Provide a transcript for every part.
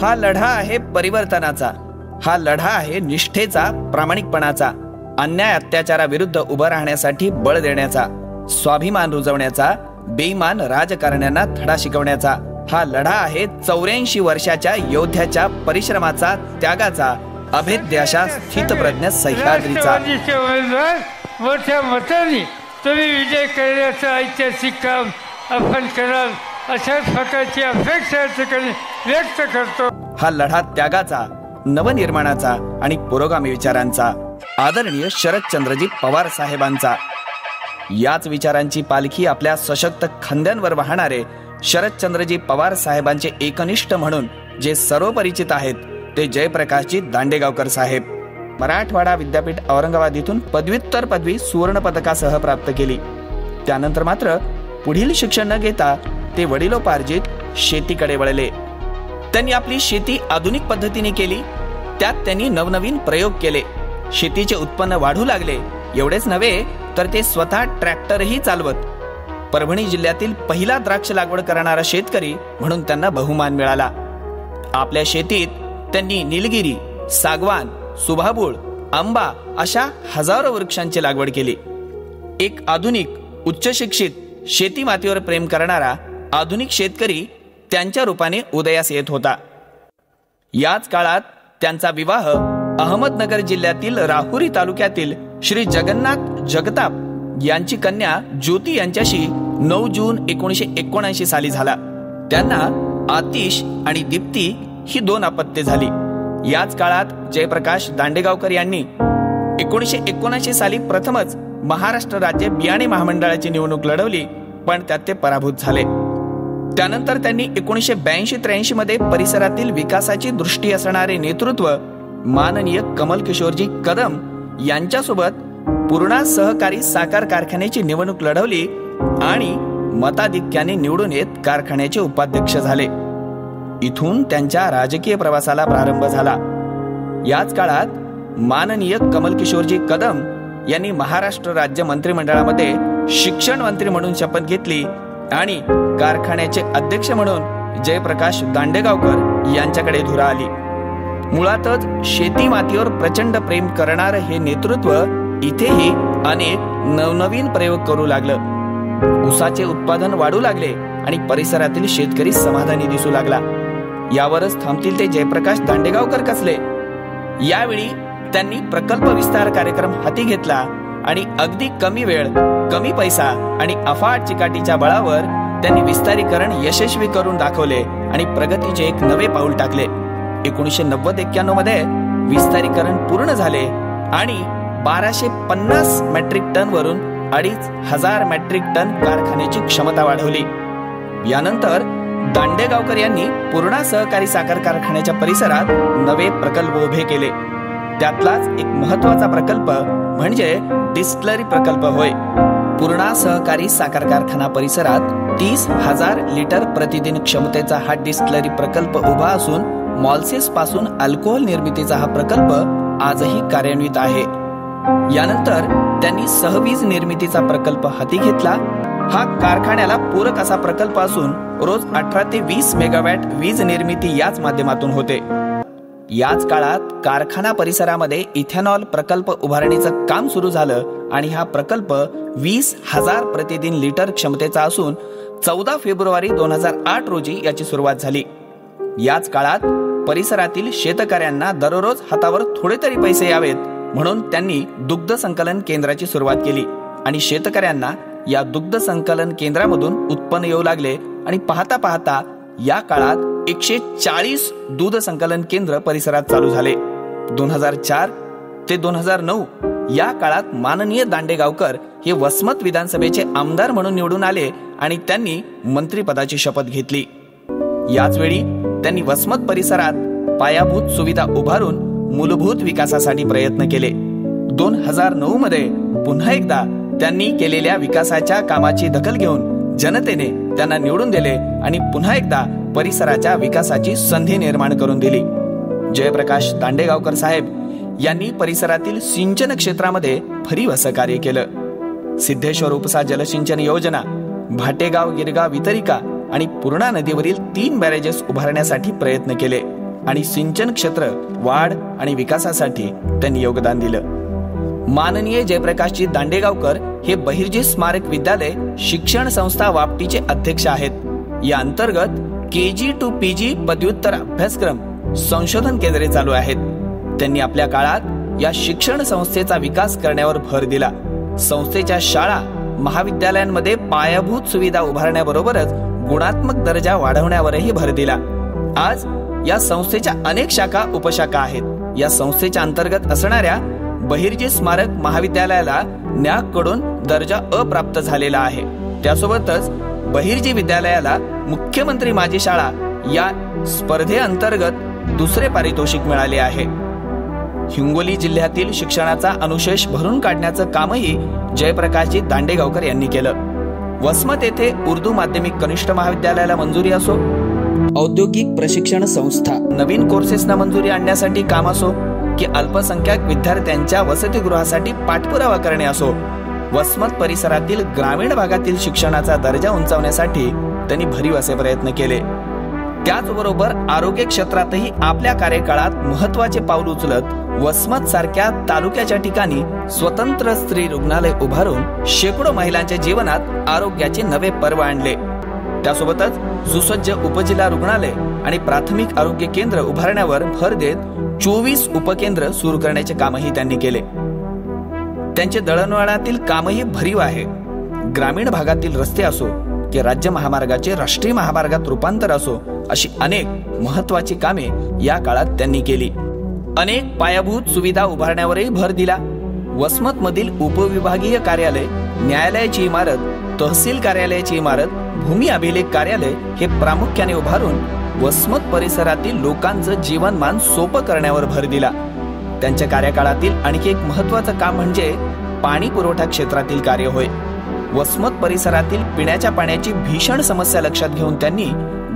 हा लढा आहे परिवर्तनाचा, हा लढा आहे निष्ठेचा, प्रामाणिकपणाचा, अन्याय अत्याचाराविरुद्ध उभं राहण्यासाठी बळ देण्याचा, स्वाभिमान रुजवण्याचा, बेईमान राजकारण्यांना धडा शिकवण्याचा. हा लढा आहे 84 वर्षाच्या योद्ध्याच्या परिश्रमाचा, त्यागाचा, अभेद्य अशा स्थितप्रज्ञ सह्याद्रीचा. मोठ्या मताने तुम्ही विजय करण्याचं ऐतिहासिक काम आपण कराल अशाच प्रकारची अपेक्षा व्यक्त करतो. हा लढा त्यागाचा, नवनिर्माणाचा आणि पुरोगामी विचारांचा, आदरणीय शरदचंद्रजी पवार साहेबांचा. याच विचारांची पालखी आपल्या सशक्त खांद्यांवर वाहणारे शरदचंद्रजी पवार साहेबांचे एकनिष्ठ म्हणून जे सर्वपरिचित आहेत ते जयप्रकाशजी दांडेगावकर साहेब. मराठवाडा विद्यापीठ औरंगाबाद इथून पदव्युत्तर पदवी सुवर्ण पदकासह प्राप्त केली. त्यानंतर मात्र पुढील शिक्षण न घेता ते वडिलोपार्जित शेतीकडे वळले. त्यांनी आपली शेती आधुनिक पद्धतीने केली. त्यात त्यांनी नवनवीन प्रयोग केले. शेतीचे उत्पन्न वाढू लागले. एवढेच नव्हे तर ते स्वतः ट्रॅक्टरही चालवत. परभणी जिल्ह्यातील पहिला द्राक्ष लागवड करणारा शेतकरी म्हणून त्यांना बहुमान मिळाला. आपल्या शेतीत त्यांनी निलगिरी, सागवान, सुभाबूळ, आंबा अशा हजारो वृक्षांची लागवड केली. एक आधुनिक, उच्च शिक्षित, शेती मातीवर प्रेम करणारा आधुनिक शेतकरी त्यांच्या रूपाने उदयास येत होता. याच काळात त्यांचा विवाह अहमदनगर जिल्ह्यातील राहुरी तालुक्यातील श्री जगन्नाथ जगताप यांची कन्या ज्योती यांच्याशी 9 जून 1979 साली झाला. त्यांना आतिश आणि दीप्ती ही 2 अपत्ये झाली. याच काळात जयप्रकाश दांडेगावकर यांनी 1979 साली प्रथमच महाराष्ट्र राज्य बियाणे महामंडळाची निवडणूक लढवली, पण त्यात ते पराभूत झाले. त्यानंतर त्यांनी 1982-83 मध्ये परिसरातील विकासाची दृष्टी असणारे नेतृत्व माननीय कमल किशोरजी कदम यांच्यासोबत पूर्णा सहकारी साखर कारखान्याची निवडणूक लढवली आणि मताधिक्याने निवडून येत कारखान्याचे उपाध्यक्ष झाले. इथून त्यांच्या राजकीय प्रवासाला प्रारंभ झाला. याच काळात माननीय कमल किशोरजी कदम यांनी महाराष्ट्र राज्य मंत्रिमंडळामध्ये शिक्षण मंत्री म्हणून शपथ घेतली आणि कारखान्याचे अध्यक्ष म्हणून जयप्रकाश दांडेगावकर यांच्याकडे धुरा आली. मुळातच शेती मातीवर प्रचंड प्रेम करणारं हे नेतृत्व इथेही अनेक नवनवीन प्रयोग करू लागलं. ऊसाचे उत्पादन वाढू लागले आणि परिसरातील शेतकरी समाधानी दिसू लागला. यावरच थांबतील ते जयप्रकाश दांडेगावकर कसले. यावेळी त्यांनी प्रकल्प विस्तार कार्यक्रम हाती घेतला आणि अगदी कमी वेळ, कमी पैसा आणि अफाट चिकाटीच्या बळावर त्यांनी विस्तारीकरण यशस्वी करून दाखवले आणि प्रगतीचे एक नवे पाऊल टाकले. 1990-91 मध्ये विस्तारीकरण पूर्ण झाले आणि 1250 मेट्रिक टन वरून 2500 मेट्रिक टन कारखान्याची क्षमता वाढवली. यानंतर दांडेगावकर यांनी पूर्णा सहकारी साखर कारखान्याच्या परिसरात नवे प्रकल्प उभे केले. त्यातलाच एक महत्वाचा प्रकल्प म्हणजे डिस्टिलरी प्रकल्प होय. पूर्णा सहकारी साखर कारखाना परिसरात 30,000 लिटर प्रतिदिन क्षमतेचा हा डिस्टिलरी प्रकल्प उभा असून मॉल्सेस पासून अल्कोहोल निर्मितीचा हा प्रकल्प आजही कार्यान्वित आहे. यानंतर त्यांनी सहवीज निर्मितीचा प्रकल्प हाती घेतला. हा कारखान्याला पूरक असा प्रकल्प असून रोज 18 ते 20 मेगावॅट वीज निर्मिती याच माध्यमातून होते. याच काळात कारखाना परिसरामध्ये इथेनॉल प्रकल्प उभारणीचं काम सुरू झालं आणि हा प्रकल्प 20,000 प्रतिदिन लिटर क्षमतेचा असून 14 फेब्रुवारी 2008 रोजी याची सुरुवात झाली. याच काळात परिसरातील शेतकऱ्यांना दररोज हातावर थोडे तरी पैसे यावेत म्हणून त्यांनी दुग्ध संकलन केंद्राची सुरुवात केली आणि शेतकऱ्यांना या दुग्ध संकलन केंद्रामधून उत्पन्न येऊ लागले आणि पाहता पाहता या काळात 140 दूध संकलन केंद्र परिसरात चालू झाले. 2004 ते 2009 या काळात माननीय दांडेगावकर हे वसमत विधानसभेचे आमदार म्हणून निवडून आले आणि त्यांनी मंत्रिपदाची शपथ घेतली. याच वेळी त्यांनी वसमत परिसरात पायाभूत सुविधा उभारून मूलभूत विकासासाठी प्रयत्न केले. 2009 मध्ये पुन्हा एकदा त्यांनी केलेल्या विकासाच्या कामाची दखल घेऊन जनतेने त्यांना निवडून दिले आणि पुन्हा एकदा परिसराच्या विकासाची संधी निर्माण करून दिली. जयप्रकाश दांडेगावकर साहेब यांनी परिसरातील सिंचन क्षेत्रामध्ये भरीव असं कार्य केलं. सिद्धेश्वर उपसा जलसिंचन योजना, भाटेगाव गिरगाव वितरिका आणि पूर्णा नदीवरील 3 बॅरेजेस उभारण्यासाठी प्रयत्न केले. आणि सिंचन क्षेत्र वाढ आणि विकासासाठी त्यांनी योगदान दिलं. माननीय जयप्रकाशजी दांडेगावकर हे बहिर्जी स्मारक विद्यालय शिक्षण संस्था वापटीचे अध्यक्ष आहेत. या अंतर्गत KG to PG पदव्युत्तर अभ्यासक्रम संशोधन केंद्रे चालू आहेत. त्यांनी आपल्या काळात या शिक्षण संस्थेचा विकास करण्यावर भर दिला. संस्थेच्या शाळा महाविद्यालयांमध्ये पायाभूत सुविधा उभारण्याबरोबरच गुणात्मक दर्जा वाढवण्यावरही भर दिला. आज या संस्थेच्या अनेक शाखा उपशाखा आहेत. या संस्थेच्या अंतर्गत असणाऱ्या बहिर्जी स्मारक महाविद्यालयाला NAAC कडून दर्जा अप्राप्त झालेला आहे. त्यासोबतच बहिर्जी विद्यालयाला मुख्यमंत्री माझी शाळा या स्पर्धेअंतर्गत दुसरे पारितोषिक मिळाले आहे. हिंगोली जिल्ह्यातील शिक्षणाचा अनुशेष भरून काढण्याचं कामही जयप्रकाशजी दांडेगावकर यांनी केलं. वसमत येथे उर्दू माध्यमिक कनिष्ठ महाविद्यालयाला मंजुरी असो, औद्योगिक प्रशिक्षण संस्था नवीन कोर्सेसना मंजुरी आणण्यासाठी काम असो की अल्पसंख्याक विद्यार्थ्यांच्या वसतिगृहासाठी पाठपुरावा करणे असो, वसमत परिसरातील ग्रामीण भागातील शिक्षणाचा दर्जा उंचावण्यासाठी त्यांनी भरीव असे प्रयत्न केले. त्याचबरोबर आरोग्य क्षेत्रातही आपल्या कार्यकाळात महत्वाचे पाऊल उचलत वसमत सारख्या तालुक्याच्या ठिकाणी स्वतंत्र स्त्री रुग्णालय उभारून शेकडो महिलांच्या जीवनात आरोग्याचे नवे पर्व आणले. त्यासोबतच सुसज्ज उपजिल्हा रुग्णालय आणि प्राथमिक आरोग्य केंद्र उभारण्यावर भर देत 24 उपकेंद्र सुरू करण्याचे कामही त्यांनी केले. त्यांचे दळणवळणातील कामही भरीव आहे. ग्रामीण भागातील रस्ते असो की राज्य महामार्गाचे राष्ट्रीय महामार्गात रूपांतर असो, अशी अनेक महत्वाची कामे या काळात त्यांनी केली. अनेक पायाभूत सुविधा उभारण्यावरही भर दिला. वसमत मधील उपविभागीय कार्यालय, न्यायालयाची इमारत, तहसील कार्यालयाची इमारत, भूमी अभिलेख कार्यालय हे प्रामुख्याने उभारून वसमत परिसरातील लोकांचं जीवनमान सोपं करण्यावर भर दिला. त्यांच्या कार्यकाळातील आणखी एक महत्वाचं काम म्हणजे पाणी पुरवठा क्षेत्रातील कार्य होय. वसमत परिसरातील पिण्याच्या पाण्याची भीषण समस्या लक्षात घेऊन त्यांनी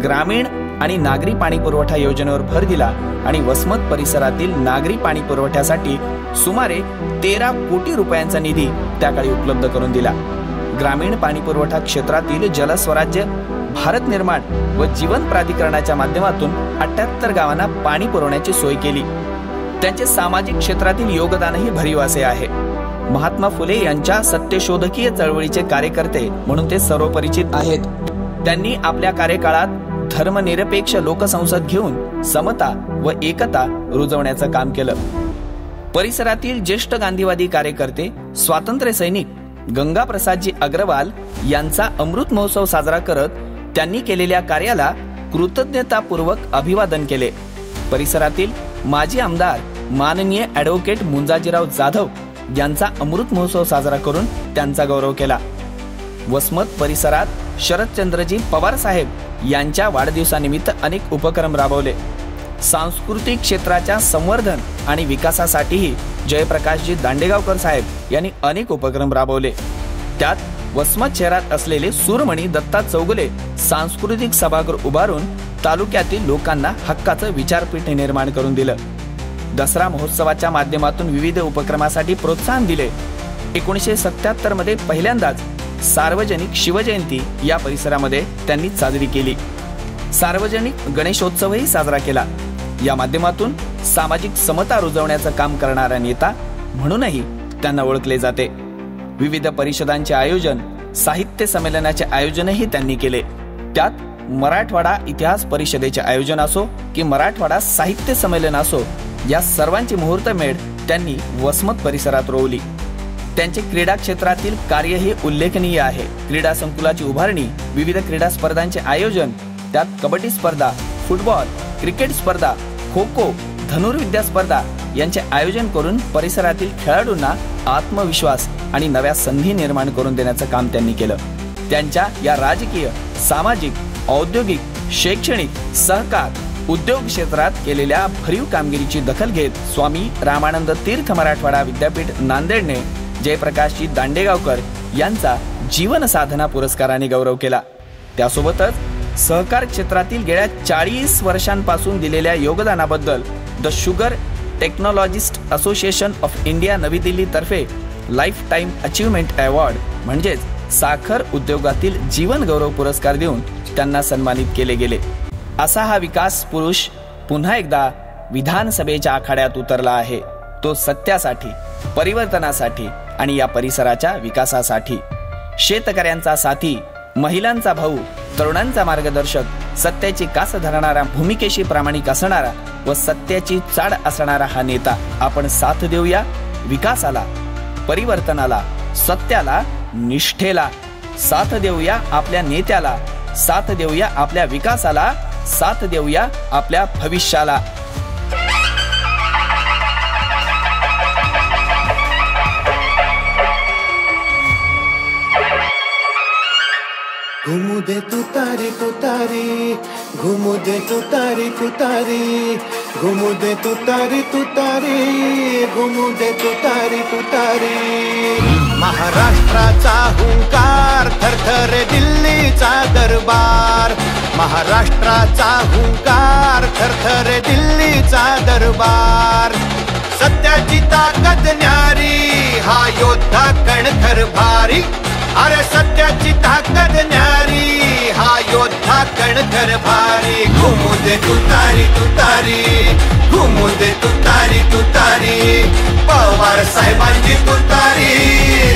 ग्रामीण आणि नागरी पाणी पुरवठा योजनेवर भर दिला आणि वसमत परिसरातील नागरी पाणी पुरवठ्यासाठी सुमारे 13 कोटी रुपयांचा निधी त्याकाळी उपलब्ध करून दिला. ग्रामीण पाणी पुरवठा क्षेत्रातील जलस्वराज्य, भारत निर्माण व जीवन प्राधिकरणाच्या माध्यमातून 78 गावांना पाणी पुरवण्याची सोय केली. त्यांचे सामाजिक क्षेत्रातील योगदानही भरीव असे आहे. महात्मा फुले यांच्या सत्यशोधकीय चळवळीचे कार्यकर्ते म्हणून ते सर्वपरिचित आहेत. त्यांनी आपल्या कार्यकाळात धर्मनिरपेक्ष लोकसंसद घेऊन समता व एकता रुजवण्याचं काम केलं. परिसरातील ज्येष्ठ गांधीवादी कार्यकर्ते, स्वातंत्र्य सैनिक गंगाप्रसादजी अग्रवाल यांचा अमृत महोत्सव साजरा करत त्यांनी केलेल्या कार्याला कृतज्ञतापूर्वक अभिवादन केले. परिसरातील माजी आमदार माननीय ॲडव्होकेट मुंजाजीराव जाधव यांचा अमृत महोत्सव साजरा करून त्यांचा गौरव केला. वसमत परिसरात शरदचंद्रजी पवार साहेब यांच्या वाढदिवसानिमित्त अनेक उपक्रम राबवले. सांस्कृतिक क्षेत्राच्या संवर्धन आणि विकासासाठीही जयप्रकाशजी दांडेगावकर साहेब यांनी अनेक उपक्रम राबवले. त्यात वसमत शहरात असलेले सूरमणी दत्ता चौगुले सांस्कृतिक सभागृह उभारून तालुक्यातील लोकांना हक्काचं विचारपीठ निर्माण करून दिलं. दसरा महोत्सवाच्या माध्यमातून विविध उपक्रमासाठी प्रोत्साहन दिले. 1977 मध्ये पहिल्यांदाच सार्वजनिक शिवजयंती या परिसरामध्ये त्यांनी साजरी केली. सार्वजनिक गणेशोत्सवही साजरा केला. या माध्यमातून सामाजिक समता रुजवण्याचं काम करणारा नेता म्हणूनही त्यांना ओळखले जाते. विविध परिषदांचे आयोजन, साहित्य संमेलनाचे आयोजनही त्यांनी केले. त्यात मराठवाडा इतिहास परिषदेचे आयोजन असो की मराठवाडा साहित्य संमेलन असो, या सर्वांची मुहूर्तमेढ त्यांनी वसमत परिसरात रोवली. त्यांचे क्रीडा क्षेत्रातील कार्य हे उल्लेखनीय आहे. क्रीडा संकुलाची उभारणी, विविध क्रीडा स्पर्धांचे आयोजन, त्यात कबड्डी स्पर्धा, फुटबॉल, क्रिकेट स्पर्धा, खो खो, धनुर्विद्या स्पर्धा यांचे आयोजन करून परिसरातील खेळाडूंना आत्मविश्वास आणि नव्या संधी निर्माण करून देण्याचं काम त्यांनी केलं. त्यांच्या या राजकीय, सामाजिक, औद्योगिक, शैक्षणिक, सहकार, उद्योग क्षेत्रात केलेल्या भरीव कामगिरीची दखल घेत स्वामी रामानंद तीर्थ मराठवाडा विद्यापीठ नांदेडने जयप्रकाशजी दांडेगावकर यांचा जीवन साधना पुरस्काराने गौरव केला. त्यासोबतच सहकार क्षेत्रातील गेल्या 40 वर्षांपासून दिलेल्या योगदानाबद्दल the sugar technologist association of India नवी दिल्ली तर्फे लाईफ टाइम अचीवमेंट अवॉर्ड म्हणजेच साखर उद्योगातील जीवन गौरव पुरस्कार देऊन त्यांना सन्मानित केले गेले. असा हा विकास पुरुष पुन्हा एकदा विधानसभेच्या आखाड्यात उतरला आहे. तो सत्यासाठी, परिवर्तनासाठी आणि या परिसराच्या विकासासाठी. शेतकऱ्यांचा साथी, महिलांचा भाऊ, तरुणांचा मार्गदर्शक, सत्याची कास धरणारा, भूमिकेशी प्रामाणिक असणारा व सत्याची चाड असणारा हा नेता. आपण साथ देऊया विकासाला, परिवर्तनाला, सत्याला, निष्ठेला. साथ देऊया आपल्या नेत्याला, साथ देऊया आपल्या विकासाला, साथ देऊया आपल्या भविष्याला. घुमू दे तुतारी तुतारी, घुमू दे तुतारी तुतारी, घुमू दे तुतारी तुतारी, घुमू दे तुतारी तुतारी. महाराष्ट्राचा हुंकार, थरथरे दिल्लीचा दरबार. महाराष्ट्राचा हुंकार, थरथरे दिल्लीचा दरबार. सत्याची ताकद न्यारी, हा योद्धा कणखर भारी. अरे सत्याची ताकद न्यारी, हा योद्धा कणखर भारी. घुमू दे तुतारी तुतारी, घुमू दे तुतारी तुतारी, पवार साहेबांची तुतारी.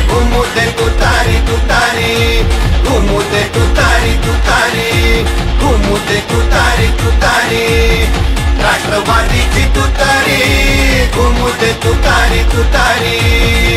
घुमू दे तुतारी तुतारी, घुमू दे तुतारी तुतारी, घुमू दे तुतारी तुतारी. राष्ट्रवादीची तुतारी, घुमू दे तुतारी तुतारी.